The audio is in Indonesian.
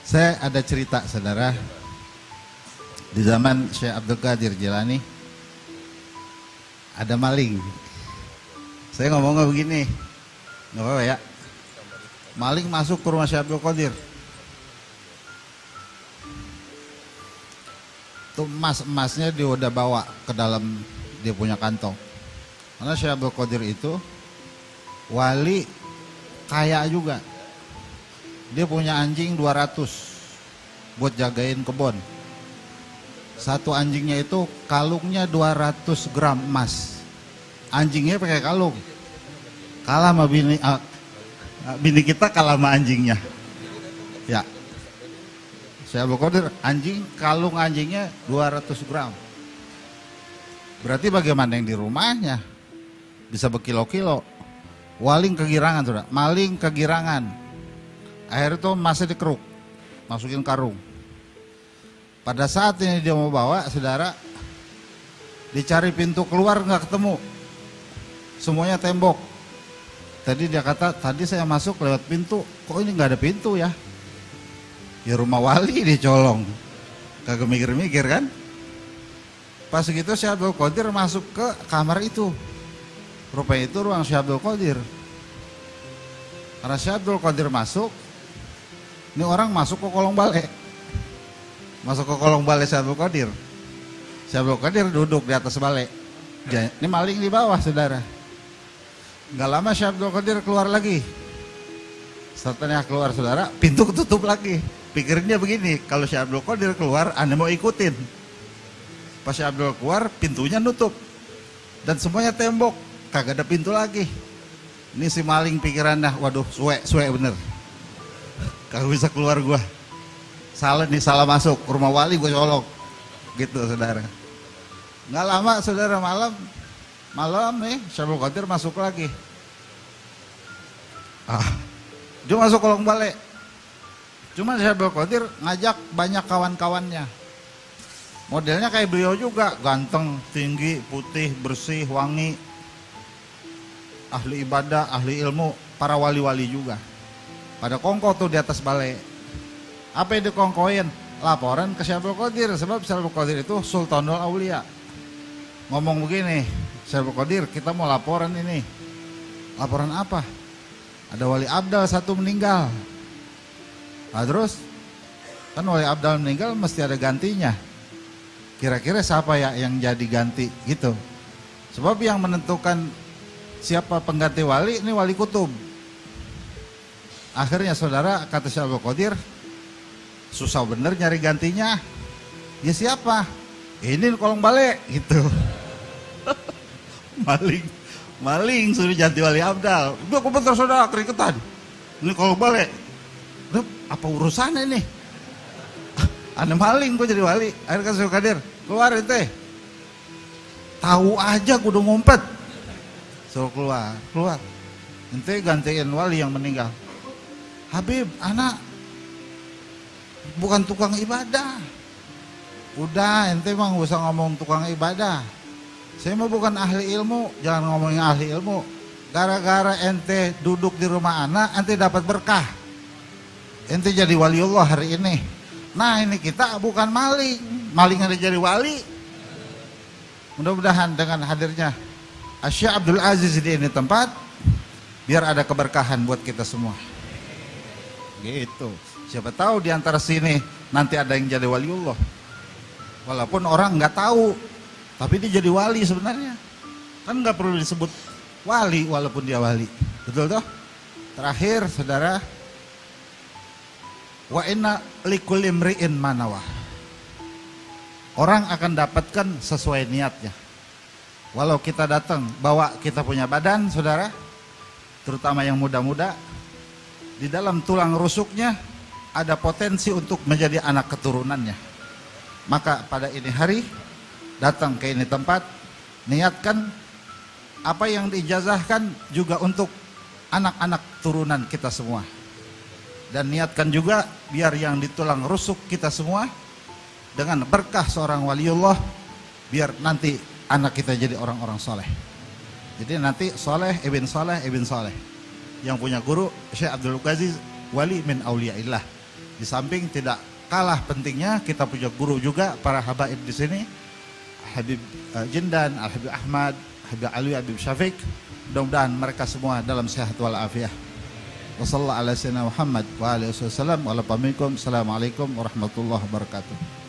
Saya ada cerita, saudara. Di zaman Syekh Abdul Qadir Jilani ada maling. Saya ngomongnya begini, nggak apa-apa ya. Maling masuk ke rumah Syekh Abdul Qadir. Tuh emas-emasnya dia udah bawa ke dalam dia punya kantong. Karena Syekh Abdul Qadir itu wali kaya juga. Dia punya anjing 200 buat jagain kebun. Satu anjingnya itu kalungnya 200 gram emas. Anjingnya pakai kalung. Kalah sama bini kita kalah sama anjingnya. Ya. Saya Abdul anjing, kalung anjingnya 200 gram. Berarti bagaimana yang di rumahnya? Bisa berkilo-kilo. Waling kegirangan, saudara. Maling kegirangan. Akhirnya itu masih dikeruk, masukin karung. Pada saat ini dia mau bawa, saudara, dicari pintu keluar nggak ketemu. Semuanya tembok. Tadi dia kata, tadi saya masuk lewat pintu, kok ini nggak ada pintu ya? Ya rumah wali dicolong. Kagak mikir-mikir kan? Pas gitu Syekh Abdul Qadir masuk ke kamar itu. Rupanya itu ruang Syekh Abdul Qadir. Karena Syekh Abdul Qadir masuk, ini orang masuk ke kolong balai. Masuk ke kolong balai Syekh Abdul Qadir. Syekh Abdul Qadir duduk di atas balai. Ini maling di bawah, saudara. Nggak lama Syekh Abdul Qadir keluar lagi. Setelah keluar, saudara, pintu ketutup lagi. Pikirnya begini, kalau Syekh Abdul Qadir keluar, Anda mau ikutin. Pas Syekh Abdul keluar, pintunya nutup. Dan semuanya tembok, kagak ada pintu lagi. Ini si maling pikirannya, waduh, suwe bener. Kagak bisa keluar gua. Salah nih, salah masuk. Rumah wali gua colok. Gitu, saudara. Nggak lama, saudara, malam nih, Syekh Abdul Qadir masuk lagi. Dia masuk kolong balai. Cuma Syekh Abdul Qadir ngajak banyak kawan-kawannya. Modelnya kayak beliau juga, ganteng, tinggi, putih, bersih, wangi. Ahli ibadah, ahli ilmu, para wali-wali juga. Pada kongko tuh di atas balai. Apa yang dikongkoin? Laporan ke Syekh Abdul Qadir. Sebab Syekh Abdul Qadir itu Sultanul Aulia. Ngomong begini, Syekh Abdul Qadir, kita mau laporan ini. Laporan apa? Ada wali abdal satu meninggal. Nah terus, kan wali abdal meninggal mesti ada gantinya. Kira-kira siapa ya yang jadi ganti gitu. Sebab yang menentukan siapa pengganti wali, ini wali kutub. Akhirnya saudara, kata Syekh Abdul Qadir, susah bener nyari gantinya. Ya siapa? Ini kolong balai gitu. Maling suruh ganti wali abdal. Udah komentar saudara, keriketan. Ini kolong balai. Apa urusannya ini? Anda maling, gue jadi wali. Akhirnya kan Syekh Qadir, keluar ente. Tahu aja gue udah ngumpet. Suruh keluar. Ente gantiin wali yang meninggal. Habib, anak bukan tukang ibadah. Udah, ente mah gak usah ngomong tukang ibadah. Saya mah bukan ahli ilmu, jangan ngomongin ahli ilmu. Gara-gara ente duduk di rumah anak, ente dapat berkah. Ente jadi waliullah hari ini. Nah ini kita bukan maling ada jadi wali. Mudah-mudahan dengan hadirnya Syekh Abdul Aziz di ini tempat, biar ada keberkahan buat kita semua. Gitu. Siapa tahu di antara sini nanti ada yang jadi waliullah. Walaupun orang nggak tahu, tapi dia jadi wali sebenarnya. Kan nggak perlu disebut wali walaupun dia wali. Betul toh? Terakhir, saudara, wa inna likulli imri'in manawah. Orang akan dapatkan sesuai niatnya. Walau kita datang bawa kita punya badan, saudara, terutama yang muda-muda, di dalam tulang rusuknya ada potensi untuk menjadi anak keturunannya. Maka pada ini hari datang ke ini tempat, niatkan apa yang diijazahkan juga untuk anak-anak turunan kita semua. Dan niatkan juga biar yang di tulang rusuk kita semua dengan berkah seorang waliullah, biar nanti anak kita jadi orang-orang soleh. Jadi nanti soleh ibn soleh ibn soleh. Yang punya guru Syekh Abdul Aziz wali min auliyaillah. Di samping tidak kalah pentingnya kita punya guru juga para habaib di sini, Habib Jindan, Al Habib Ahmad, Habib Ali, Habib Syafiq. Mudah-mudahan mereka semua dalam sehat walafiat. Wassallallahu ala sayyidina Muhammad wa alihi wasallam. Assalamualaikum warahmatullahi wabarakatuh.